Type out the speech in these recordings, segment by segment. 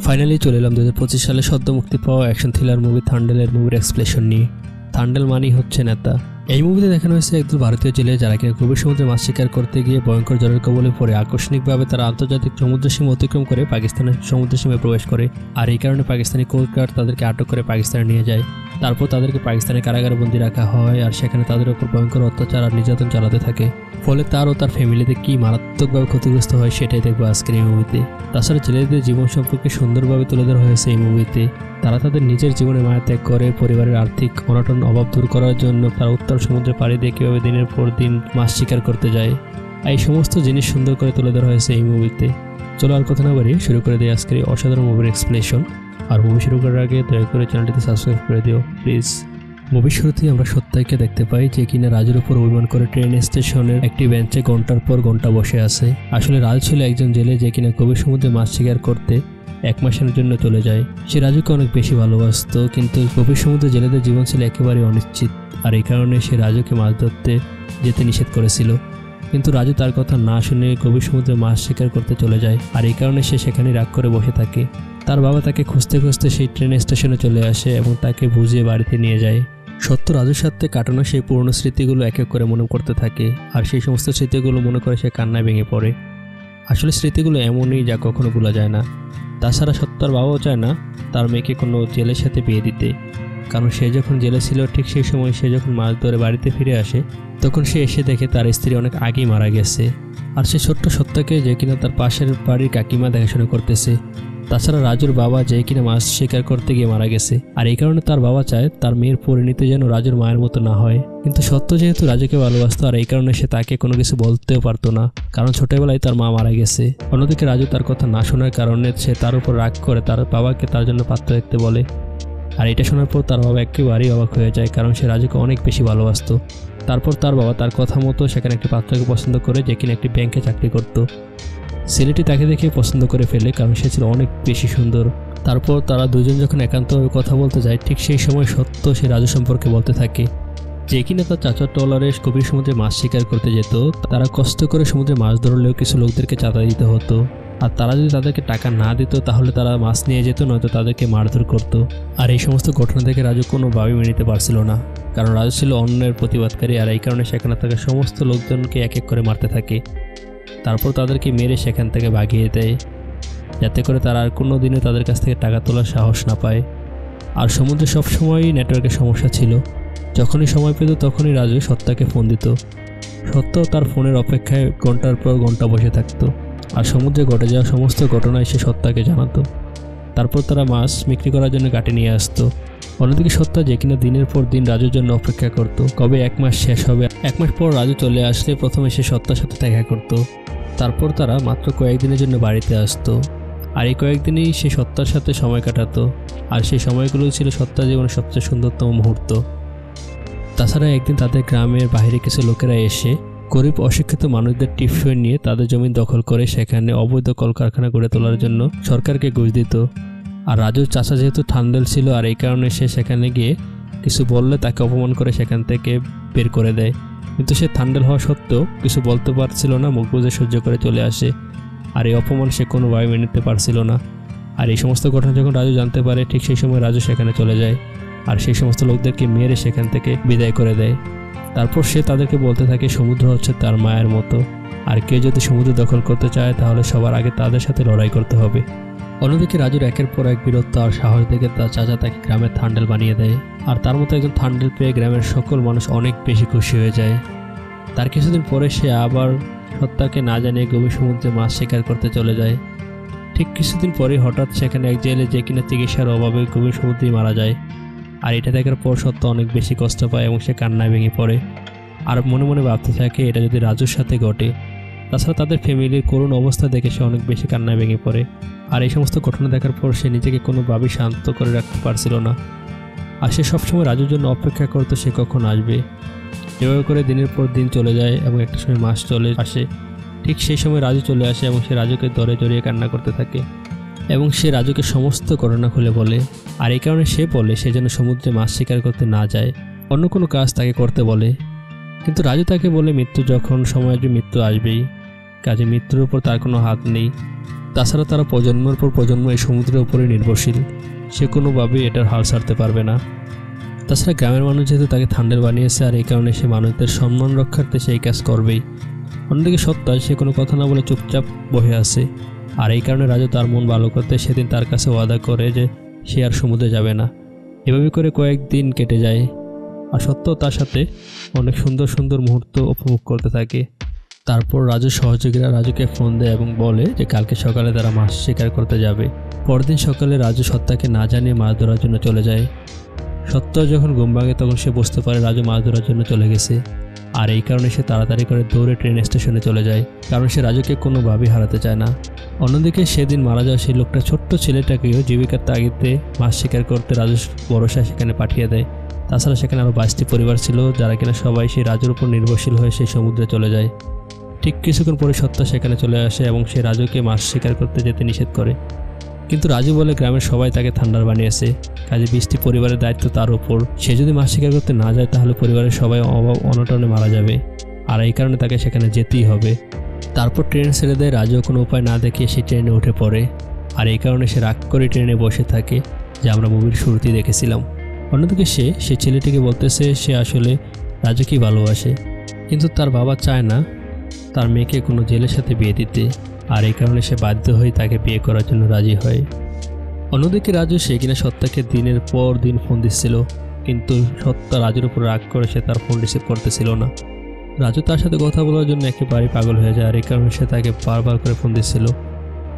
Finally চলে এলাম 2025 সালে সদ্য মুক্তি পাওয়া অ্যাকশন থ্রিলার মুভি থান্ডেলের মুভির এক্সপ্লেশন নিয়ে। থান্ডেল মানেই হচ্ছে নেতা। এই মুভিতে দেখানো হয়েছে একদল ভারতীয় জেলে যারা কিনা গভীর সমুদ্রে মাছ শিকার করতে গিয়ে ভয়ঙ্কর ঝড়ের কবলে পড়ে আকস্মিকভাবে তারা আন্তর্জাতিক সমুদ্র সীমা অতিক্রম করে পাকিস্তানের সমুদ্র সীমায় প্রবেশ করে। আর এই কারণে পাকিস্তানি কোস্ট গার্ড তাদেরকে আটক করে পাকিস্তানে নিয়ে যায়। তারপর তাদেরকে পাকিস্তানের কারাগারে বন্দী রাখা হয় আর সেখানে তাদের উপর ভয়ঙ্কর অত্যাচার আর নির্যাতন চালাতে থাকে। ফলে তার ও তার ফ্যামিলিতে কি মারাত্মকভাবে ক্ষতিগ্রস্ত হয় সেটাই দেখবো আজকের এই মুভিতে। তাছাড়া জেলেদের জীবন সম্পর্কে সুন্দরভাবে তুলে ধরা হয়েছে এই মুভিতে। তারা তাদের নিজের জীবনে মায়া ত্যাগ করে পরিবারের আর্থিক অনটন অভাব দূর করার জন্য তারা উত্তর সমুদ্রে পাড়ি দিয়ে কীভাবে দিনের পর দিন মাছ শিকার করতে যায়, এই সমস্ত জিনিস সুন্দর করে তুলে ধরা হয়েছে এই মুভিতে। চলো আর কথা না বাড়িয়ে শুরু করে দিই আজকের এই অসাধারণ মুভির এক্সপ্লেশন। আর মুভি শুরু করার আগে দয়া করে চ্যানেলটিতে সাবস্ক্রাইব করে দিও প্লিজ। মুভির শুরুতেই আমরা সত্যাকে দেখতে পাই যে কিনা রাজুর উপর অভিমান করে ট্রেন স্টেশনের একটি বেঞ্চে ঘন্টার পর ঘন্টা বসে আছে। আসলে রাজু ছিল একজন জেলে যে কিনা গভীর সমুদ্রে মাছ শিকার করতে 1 মাসের জন্য চলে যায়। সে রাজুকে অনেক বেশি ভালোবাসত, কিন্তু গভীর সমুদ্রে জেলেদের জীবন ছিল একেবারে অনিশ্চিত। আর এই কারণে সে রাজুকে মাছ ধরতে যেতে নিষেধ করেছিল। কিন্তু রাজু তার কথা না শুনে গভীর সমুদ্রে মাছ শিকার করতে চলে যায়। আর এই কারণে সে সেখানে রাগ করে বসে থাকে। তার বাবা তাকে খুঁজতে খুঁজতে সেই ট্রেন স্টেশনে চলে আসে এবং তাকে বুঝিয়ে বাড়িতে নিয়ে যায়। সত্য রাজুর সাথে কাটানো সেই পুরনো স্মৃতিগুলো এক এক করে মনে করতে থাকে। আর সেই সমস্ত স্মৃতিগুলো মনে করে সে কান্নায় ভেঙে পড়ে। আসলে স্মৃতিগুলো এমনই যা কখনো ভোলা যায় না। তাছাড়া সত্যর বাবাও চায় না তার মেয়েকে কোনো জেলের সাথে বিয়ে দিতে, কারণ সে যখন জেলে ছিল ঠিক সেই সময় সে যখন মাছ ধরে বাড়িতে ফিরে আসে তখন সে এসে দেখে তার স্ত্রী অনেক আগেই মারা গেছে। আর সে ছোট্ট সত্যকে যে কিনা তার পাশের বাড়ির কাকিমা দেখাশোনা করতেছে। তাছাড়া রাজুর বাবা যে কিনা মাছ শিকার করতে গিয়ে মারা গেছে। আর এই কারণে তার বাবা চায় তার মেয়ের পরিণতি যেন রাজুর মায়ের মতো না হয়। কিন্তু সত্য যেহেতু রাজুকে ভালোবাসতো আর এই কারণে সে তাকে কোনো কিছু বলতেও পারতো না, কারণ ছোটবেলায় তার মা মারা গেছে। অন্যদিকে রাজু তার কথা না শোনার কারণে সে তার উপর রাগ করে তার বাবাকে তার জন্য পাত্র দেখতে বলে। আর এটা শোনার পর তার বাবা একেবারেই অবাক হয়ে যায়, কারণ সে রাজুকে অনেক বেশি ভালোবাসতো। তারপর তার বাবা তার কথা মতো সেখানে একটি পাত্রকে পছন্দ করে যে কিনা একটি ব্যাংকে চাকরি করতো। ছেলেটি তাকে দেখে পছন্দ করে ফেলে, কারণ সে ছিল অনেক বেশি সুন্দর। তারপর তারা দুজন যখন একান্তভাবে কথা বলতে যায় ঠিক সেই সময় সত্য সে রাজু সম্পর্কে বলতে থাকে যে কিনা তার চাচার ট্রলারে গভীর সমুদ্রে মাছ শিকার করতে যেত। তারা কষ্ট করে সমুদ্রে মাছ ধরলেও কিছু লোকদেরকে চাঁদা দিতে হতো। আর তারা যদি তাদেরকে টাকা না দিত তাহলে তারা মাছ নিয়ে যেত, নয়তো তাদেরকে মারধর করতো। আর এই সমস্ত ঘটনা দেখে রাজু কোনোভাবেই মেনে নিতে পারছিল না, কারণ রাজু ছিল অন্যের প্রতিবাদকারী। আর এই কারণে সেখানে থাকা সমস্ত লোকজনকে এক এক করে মারতে থাকে। তারপর তাদেরকে মেরে সেখান থেকে ভাগিয়ে দেয়, যাতে করে তারা আর কোনো দিনও তাদের কাছ থেকে টাকা তোলার সাহস না পায়। আর সমুদ্রে সবসময়ই নেটওয়ার্কের সমস্যা ছিল। যখনই সময় পেত তখনই রাজু সত্যাকে ফোন দিত। সত্য তার ফোনের অপেক্ষায় ঘন্টার পর ঘন্টা বসে থাকতো আর সমুদ্রে ঘটে যাওয়া সমস্ত ঘটনায় সে সত্যাকে জানাতো। তারপর তারা মাছ বিক্রি করার জন্য ঘাটে নিয়ে আসতো। অন্যদিকে সত্য যে কিনা দিনের পর দিন রাজুর জন্য অপেক্ষা করত কবে 1 মাস শেষ হবে। 1 মাস পর রাজু চলে আসলে প্রথমে সে সত্যার সাথে দেখা করত। তারপর তারা মাত্র কয়েকদিনের জন্য বাড়িতে আসতো। আর এই কয়েকদিনই সে সত্যার সাথে সময় কাটাতো। আর সেই সময়গুলো ছিল সত্যার জীবনের সবচেয়ে সুন্দরতম মুহূর্ত। তাছাড়া একদিন তাদের গ্রামের বাইরে কিছু লোকেরা এসে গরিব অশিক্ষিত মানুষদের টিপসই নিয়ে তাদের জমি দখল করে সেখানে অবৈধ কলকারখানা গড়ে তোলার জন্য সরকারকে ঘুষ দিত। আর রাজুর চাচা যেহেতু ঠান্ডেল ছিল আর এই কারণে সে সেখানে গিয়ে কিছু বললে তাকে অপমান করে সেখান থেকে বের করে দেয়। কিন্তু সে ঠান্ডেল হওয়া সত্ত্বেও কিছু বলতে পারছিল না, মুখ বুজে সহ্য করে চলে আসে। আর এই অপমান সে কোনোভাবে মেনে নিতে পারছিল না। আর এই সমস্ত ঘটনা যখন রাজু জানতে পারে ঠিক সেই সময় রাজু সেখানে চলে যায় আর সেই সমস্ত লোকদেরকে মেরে সেখান থেকে বিদায় করে দেয়। তারপর সে তাদেরকে বলতে থাকে সমুদ্র হচ্ছে তার মায়ের মতো, আর কেউ যদি সমুদ্র দখল করতে চায় তাহলে সবার আগে তাদের সাথে লড়াই করতে হবে। অন্যদিকে রাজুর একের পর এক বীরত্ব আর সাহস দেখে তার চাচা তাকে গ্রামের থান্ডেল বানিয়ে দেয়। আর তার মতো একজন থান্ডেল পেয়ে গ্রামের সকল মানুষ অনেক বেশি খুশি হয়ে যায়। তার কিছুদিন পরে সে আবার সত্যাকে না জানিয়ে গভীর সমুদ্রে মাছ শিকার করতে চলে যায়। ঠিক কিছুদিন পরে হঠাৎ সেখানে এক জেলে যে কিনা চিকিৎসার অভাবে গভীর সমুদ্রেই মারা যায়। আর এটা দেখার পর সত্য অনেক বেশি কষ্ট পায় এবং সে কান্নায় ভেঙে পড়ে। আর মনে মনে ভাবতে থাকে এটা যদি রাজুর সাথে ঘটে। তাছাড়া তাদের ফ্যামিলির করুণ অবস্থা দেখে সে অনেক বেশি কান্নায় ভেঙে পড়ে। আর এই সমস্ত ঘটনা দেখার পর সে নিজেকে কোনোভাবেই শান্ত করে রাখতে পারছিল না। আর সে সবসময় রাজুর জন্য অপেক্ষা করতো সে কখন আসবে। এভাবে করে দিনের পর দিন চলে যায় এবং একটা সময় মাস চলে আসে। ঠিক সেই সময় রাজু চলে আসে এবং সে রাজুকে ধরে জড়িয়ে কান্না করতে থাকে এবং সে রাজুকে সমস্ত ঘটনা খুলে বলে। আর এই কারণে সে বলে সে যেন সমুদ্রে মাছ শিকার করতে না যায়, অন্য কোনো কাজ তাকে করতে বলে। কিন্তু রাজু তাকে বলে মৃত্যু যখন সময় আসবে মৃত্যু আসবেই, কাজে মৃত্যুর উপর তার কোনো হাত নেই। তাছাড়া তারা প্রজন্মের পর প্রজন্ম এই সমুদ্রের উপরে নির্ভরশীল, সে কোনোভাবেই এটার হাল ছাড়তে পারবে না। তাছাড়া গ্রামের মানুষ যেহেতু তাকে থান্ডেল বানিয়েছে, আর এই কারণে সে মানুষদের সম্মান রক্ষার্থে সেই কাজ করবেই। অন্যদিকে সত্তা সে কোনো কথা না বলে চুপচাপ বসে আছে, আর এই কারণে রাজু তার মন ভালো করতে সেদিন তার কাছে ওয়াদা করে যে সে আর সমুদ্রে যাবে না। এভাবে করে কয়েকদিন কেটে যায়, আর সত্ত্বেও তার সাথে অনেক সুন্দর সুন্দর মুহূর্ত উপভোগ করতে থাকে। তারপর রাজুর সহযোগীরা রাজুকে ফোন দেয় এবং বলে যে কালকে সকালে তারা মাছ শিকার করতে যাবে। পরদিন সকালে রাজু সত্তাকে না জানিয়ে মাছ ধরার জন্য চলে যায়। সত্য যখন ঘুম ভাঙে তখন সে বুঝতে পারে রাজু মাছ ধরার জন্য চলে গেছে, আর এই কারণে সে তাড়াতাড়ি করে দৌড়ে ট্রেন স্টেশনে চলে যায়, কারণ সে রাজুকে কোনোভাবেই হারাতে চায় না। অন্যদিকে সেদিন মারা যাওয়া সেই লোকটা ছোট্ট ছেলেটাকেও জীবিকার তাগিদে মাছ শিকার করতে রাজু ভরসা সেখানে পাঠিয়ে দেয়। তাছাড়া সেখানে আরও 22টি পরিবার ছিল যারা কিনা সবাই সেই রাজুর উপর নির্ভরশীল হয়ে সেই সমুদ্রে চলে যায়। ঠিক কিছুক্ষণ পরে সত্তা সেখানে চলে আসে এবং সে রাজুকে মাছ শিকার করতে যেতে নিষেধ করে, কিন্তু রাজু বলে গ্রামের সবাই তাকে থান্ডার বানিয়েছে, কাজে 20টি পরিবারের দায়িত্ব তার উপর। সে যদি মাছ শিকার করতে না যায় তাহলে পরিবারের সবাই অভাব অনটনে মারা যাবে, আর এই কারণে তাকে সেখানে যেতেই হবে। তারপর ট্রেন ছেড়ে দেয়। রাজু কোনো উপায় না দেখিয়ে সে ট্রেনে উঠে পড়ে, আর এই কারণে সে রাগ করে ট্রেনে বসে থাকে, যা আমরা মুভির শুরুতেই দেখেছিলাম। অন্যদিকে সে ছেলেটিকে বলতেছে সে আসলে রাজুকেই ভালোবাসে, কিন্তু তার বাবা চায় না তার মেয়েকে কোনো জেলের সাথে বিয়ে দিতে, আর এই কারণে সে বাধ্য হয়ে তাকে বিয়ে করার জন্য রাজি হয়। অন্যদিকে রাজু সে কিনা সত্তাকে দিনের পর দিন ফোন দিচ্ছিল, কিন্তু সত্তা রাজুর উপর রাগ করে সে তার ফোন রিসিভ করতেছিল না। রাজু তার সাথে কথা বলার জন্য একেবারেই পাগল হয়ে যায়, আর এই কারণে সে তাকে বারবার করে ফোন দিচ্ছিল,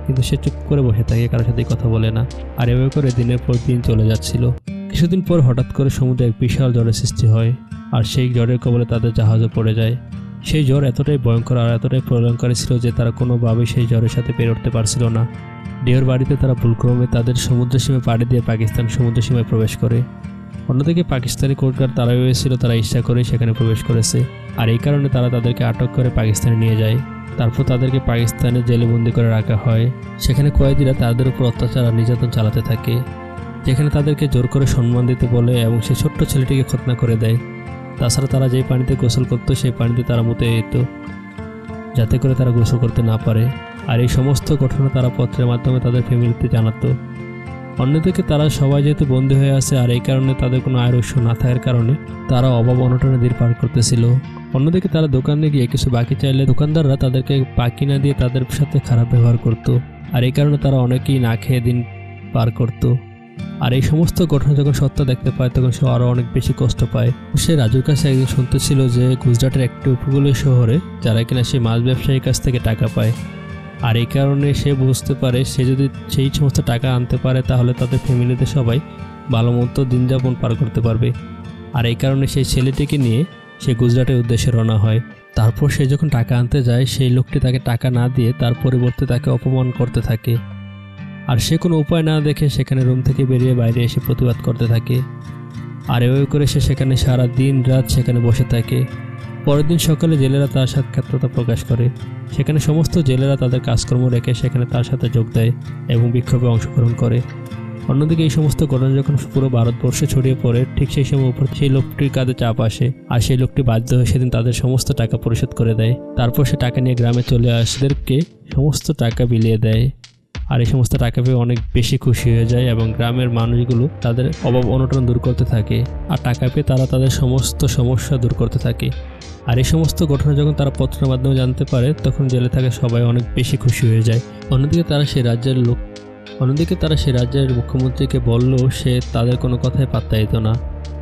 কিন্তু সে চুপ করে বসে থাকে, কারোর সাথেই কথা বলে না। আর এভাবে করে দিনের পর দিন চলে যাচ্ছিল। কিছুদিন পর হঠাৎ করে সমুদ্রে এক বিশাল ঝড়ের সৃষ্টি হয়, আর সেই ঝড়ের কবলে তাদের জাহাজও পড়ে যায়। সেই ঝড় এতটাই ভয়ঙ্কর আর এতটাই প্রলয়ঙ্করী ছিল যে তারা কোনোভাবেই সেই ঝড়ের সাথে পেরে উঠতে পারছিল না। ঢেউয়ের বাড়িতে তারা ভুলক্রমে তাদের সমুদ্র সীমায় পাড়ি দিয়ে পাকিস্তান সমুদ্র সীমায় প্রবেশ করে। অন্যদিকে পাকিস্তানি কোস্টগার্ড তারা হয়েছিল, তারা ইচ্ছা করে সেখানে প্রবেশ করেছে, আর এই কারণে তারা তাদেরকে আটক করে পাকিস্তানে নিয়ে যায়। তারপর তাদেরকে পাকিস্তানে জেলে বন্দি করে রাখা হয়। সেখানে কয়েদিরা তাদের উপর অত্যাচার আর নির্যাতন চালাতে থাকে, যেখানে তাদেরকে জোর করে সম্মান দিতে বলে এবং সেই ছোট্ট ছেলেটিকে খতনা করে দেয়। তাছাড়া তারা যেই পানিতে গোসল করতো সেই পানিতে তারা মুতে যেত, যাতে করে তারা গোসল করতে না পারে। আর এই সমস্ত ঘটনা তারা পত্রের মাধ্যমে তাদের ফ্যামিলিতে জানাতো। অন্যদিকে তারা সবাই যেহেতু বন্দী হয়ে আছে, আর এই কারণে তাদের কোনো আয়ের উৎস না থাকার কারণে তারা অভাব অনটনে দিন পার করতেছিল। অন্যদিকে তারা দোকানে গিয়ে কিছু বাকি চাইলে দোকানদাররা তাদেরকে বাকি না দিয়ে তাদের সাথে খারাপ ব্যবহার করত, আর এই কারণে তারা অনেকেই না খেয়ে দিন পার করত। আর এই সমস্ত ঘটনা যখন সত্য দেখতে পায় তখন সে আরও অনেক বেশি কষ্ট পায়। সে রাজুর কাছে একদিন শুনতেছিল যে গুজরাটের একটি উপকূলীয় শহরে যারা কিনা সে মাছ ব্যবসায়ীর কাছ থেকে টাকা পায়, আর এই কারণে সে বুঝতে পারে সে যদি সেই সমস্ত টাকা আনতে পারে তাহলে তাদের ফ্যামিলিতে সবাই ভালো মতো দিনযাপন পার করতে পারবে। আর এই কারণে সেই ছেলেটিকে নিয়ে সে গুজরাটের উদ্দেশ্যে রওনা হয়। তারপর সে যখন টাকা আনতে যায় সেই লোকটি তাকে টাকা না দিয়ে তার পরিবর্তে তাকে অপমান করতে থাকে, আর সে কোনো উপায় না দেখে সেখানে রুম থেকে বেরিয়ে বাইরে এসে প্রতিবাদ করতে থাকে। আর এভাবে করে সে সেখানে সারা দিন রাত সেখানে বসে থাকে। পরের দিন সকালে জেলেরা তার সাক্ষাৎকারতা প্রকাশ করে। সেখানে সমস্ত জেলেরা তাদের কাজকর্ম রেখে সেখানে তার সাথে যোগ দেয় এবং বিক্ষোভে অংশগ্রহণ করে। অন্যদিকে এই সমস্ত ঘটনা যখন পুরো ভারতবর্ষে ছড়িয়ে পড়ে, ঠিক সেই সময় উপর সেই লোকটির কাঁধে চাপ আসে, আর সেই লোকটি বাধ্য হয়ে সেদিন তাদের সমস্ত টাকা পরিশোধ করে দেয়। তারপর সে টাকা নিয়ে গ্রামে চলে আসদেরকে সমস্ত টাকা বিলিয়ে দেয়, আর এই সমস্ত টাকা পেয়ে অনেক বেশি খুশি হয়ে যায় এবং গ্রামের মানুষগুলো তাদের অভাব অনটন দূর করতে থাকে, আর টাকা পেয়ে তারা তাদের সমস্ত সমস্যা দূর করতে থাকে। আর এই সমস্ত ঘটনা যখন তারা পত্রের মাধ্যমে জানতে পারে তখন জেলে থাকে সবাই অনেক বেশি খুশি হয়ে যায়। অন্যদিকে তারা সেই রাজ্যের মুখ্যমন্ত্রীকে বললেও সে তাদের কোনো কথাই পাত্তা দিত না।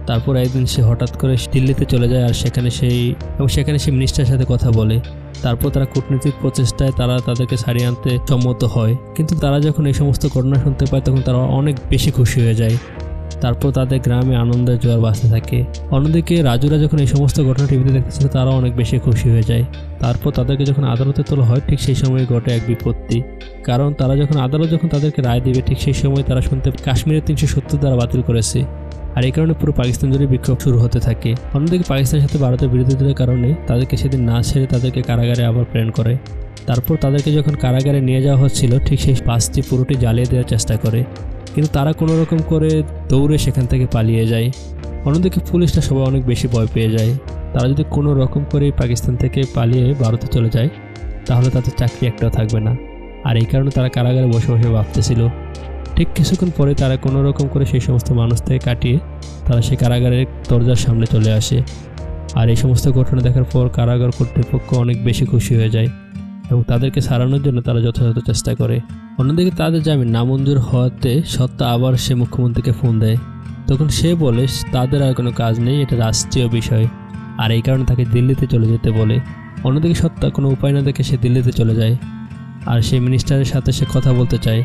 তারপর একদিন সে হঠাৎ করে দিল্লিতে চলে যায়, আর সেখানে সে মিনিস্টারের সাথে কথা বলে। তারপর তারা কূটনৈতিক প্রচেষ্টায় তারা তাদেরকে ছাড়িয়ে আনতে সম্মত হয়, কিন্তু তারা যখন এই সমস্ত ঘটনা শুনতে পায় তখন তারা অনেক বেশি খুশি হয়ে যায়। তারপর তাদের গ্রামে আনন্দের জোয়ার বাজতে থাকে। অন্যদিকে রাজুরা যখন এই সমস্ত ঘটনা টিভিতে দেখতেছিল তারাও অনেক বেশি খুশি হয়ে যায়। তারপর তাদেরকে যখন আদালতে তোলা হয় ঠিক সেই সময় ঘটে এক বিপত্তি, কারণ তারা আদালত যখন তাদেরকে রায় দিবে ঠিক সেই সময় তারা শুনতে কাশ্মীরের 370 ধারা বাতিল করেছে, আর এই কারণে পুরো পাকিস্তান জুড়ে বিক্ষোভ শুরু হতে থাকে। অন্যদিকে পাকিস্তানের সাথে ভারতের বিরোধিতার কারণে তাদেরকে সেদিন না ছেড়ে তাদেরকে কারাগারে আবার প্রেরণ করে। তারপর তাদেরকে যখন কারাগারে নিয়ে যাওয়া হচ্ছিল ঠিক সেই পাঁচটি পুরোটি জ্বালিয়ে দেওয়ার চেষ্টা করে, কিন্তু তারা কোনো রকম করে দৌড়ে সেখান থেকে পালিয়ে যায়। অন্যদিকে পুলিশরা সবাই অনেক বেশি ভয় পেয়ে যায়। তারা যদি কোনো রকম করে পাকিস্তান থেকে পালিয়ে ভারতে চলে যায় তাহলে তাদের চাকরি একটাও থাকবে না। আর এই কারণে তারা কারাগারে বসে বসে ভাবতেছিল। ঠিক কিছুক্ষণ পরে তারা কোনো রকম করে সেই সমস্ত মানুষ থেকে কাটিয়ে তারা সেই কারাগারের দরজার সামনে চলে আসে। আর এই সমস্ত ঘটনা দেখার পর কারাগার কর্তৃপক্ষ অনেক বেশি খুশি হয়ে যায় এবং তাদেরকে ছাড়ানোর জন্য তারা যথাযথ চেষ্টা করে। অন্যদিকে তাদের জামিন নামঞ্জুর হওয়াতে সত্তা আবার সে মুখ্যমন্ত্রীকে ফোন দেয়। তখন সে বলে তাদের আর কোনো কাজ নেই, এটা রাষ্ট্রীয় বিষয়, আর এই কারণে তাকে দিল্লিতে চলে যেতে বলে। অন্যদিকে সত্তা কোনো উপায় না দেখে সে দিল্লিতে চলে যায় আর সেই মিনিস্টারের সাথে সে কথা বলতে চায়,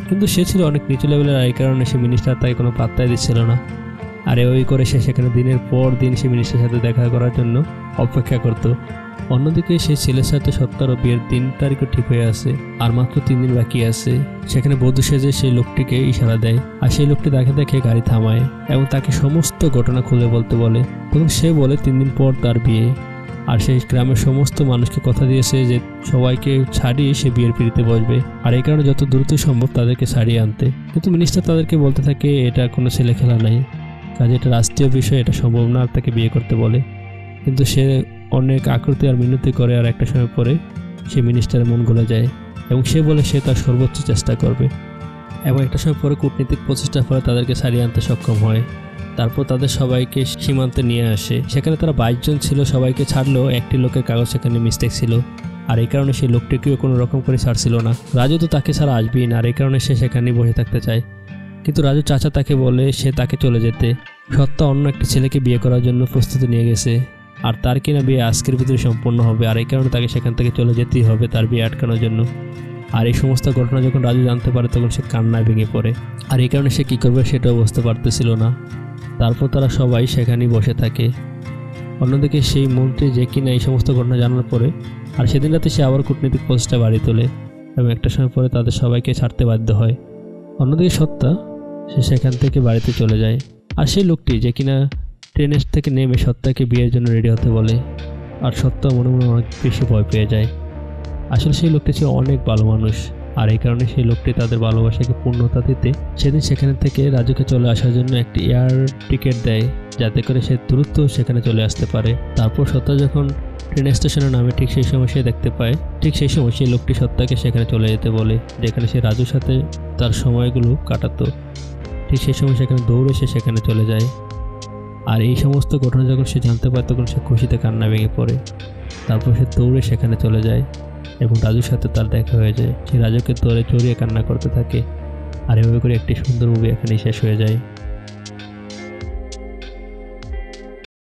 কিন্তু সে ছিল অনেক নিচু লেভেলের, আর এই কারণে সে মিনিস্টার তাকে কোনো পাত্তাই দিচ্ছিল না। আর ওই করে সে সেখানে দিনের পর দিন সে মিনিস্টারের সাথে দেখা করার জন্য অপেক্ষা করত। অন্যদিকে সেই ছেলের সাথে সত্তারও বিয়ের 3 তারিখও ঠিক হয়ে আছে, আর মাত্র 3 দিন বাকি আছে। সেখানে বধূ সেজে সেই লোকটিকে ইশারা দেয়, আর সেই লোকটি তাকে দেখে গাড়ি থামায় এবং তাকে সমস্ত ঘটনা খুলে বলতে বলে। তখন সে বলে 3 দিন পর তার বিয়ে, আর সেই গ্রামের সমস্ত মানুষকে কথা দিয়েছে যে সবাইকে ছাড়িয়ে সে বিয়ের পিড়িতে বসবে, আর এই কারণে যত দ্রুত সম্ভব তাদেরকে ছাড়িয়ে আনতে। কিন্তু মিনিস্টার তাদেরকে বলতে থাকে এটা কোনো ছেলে খেলা নাই, কাজে এটা রাষ্ট্রীয় বিষয়, এটা সম্ভব না, আর তাকে বিয়ে করতে বলে। কিন্তু সে অনেক আকুতি আর মিনতি করে, আর একটা সময় পরে সে মিনিস্টারের মন গলে যায় এবং সে বলে সে তার সর্বোচ্চ চেষ্টা করবে, এবং একটা সময় পরে কূটনীতিক প্রচেষ্টার ফলে তাদেরকে ছাড়িয়ে আনতে সক্ষম হয়। তারপর তাদের সবাইকে সীমান্তে নিয়ে আসে। সেখানে তারা 22 জন ছিল, সবাইকে ছাড়লেও একটি লোকের কাগজ সেখানে মিস্টেক ছিল, আর এই কারণে সেই লোকটিকেও কোনো রকম করে ছাড়ছিল না। রাজু তো তাকে ছাড়া আসবেই না, আর এই কারণে সে সেখানে বসে থাকতে চায়। কিন্তু রাজু চাচা তাকে বলে সে তাকে চলে যেতে। সত্তা অন্য একটি ছেলেকে বিয়ে করার জন্য প্রস্তুতি নিয়ে গেছে, আর তার কিনা বিয়ে আজকের ভিতরে সম্পন্ন হবে, আর এই কারণে তাকে সেখান থেকে চলে যেতেই হবে তার বিয়ে আটকানোর জন্য। আর এই সমস্ত ঘটনা যখন রাজু জানতে পারে তখন সে কান্নায় ভেঙে পড়ে, আর এই কারণে সে কী করবে সেটাও বুঝতে পারতেছিল না। তারপর তারা সবাই সেখানেই বসে থাকে। অন্যদিকে সেই মন্ত্রী যে কিনা এই সমস্ত ঘটনা জানার পরে আর সেদিন রাতে সে আবার কূটনীতিক প্রচেষ্টা বাড়ি তোলে এবং একটা সময় পরে তাদের সবাইকে ছাড়তে বাধ্য হয়। অন্যদিকে সত্তা সে সেখান থেকে বাড়িতে চলে যায়, আর সেই লোকটি যে কিনা ট্রেনের থেকে নেমে সত্তাকে বিয়ের জন্য রেডি হতে বলে, আর সত্তা মনে মনে অনেক বেশি ভয় পেয়ে যায়। আসলে সেই লোকটি ছিল অনেক ভালো মানুষ, আর এই কারণে সেই লোকটি তাদের ভালোবাসাকে পূর্ণতা দিতে সেদিন সেখানে থেকে রাজুকে চলে আসার জন্য একটি এয়ার টিকিট দেয়, যাতে করে সে দ্রুত সেখানে চলে আসতে পারে। তারপর সত্তা যখন ট্রেন স্টেশনে নামে ঠিক সেই সময় সে দেখতে পায়, ঠিক সেই সময় সেই লোকটি সত্তাকে সেখানে চলে যেতে বলে, যেখানে সে রাজুর সাথে তার সময়গুলো কাটাতো। ঠিক সেই সময় সেখানে দৌড়ে সে সেখানে চলে যায়, আর এই সমস্ত ঘটনা যখন সে জানতে পারে তখন সে খুশিতে কান্না ভেঙে পড়ে। তারপর সে দৌড়ে সেখানে চলে যায় এবং রাজুর সাথে তার দেখা হয়ে যায়। সে রাজুকে ধরে চড়িয়ে কান্না করতে থাকে, আর এভাবে করে একটি সুন্দর মুভি এখানেই শেষ হয়ে যায়।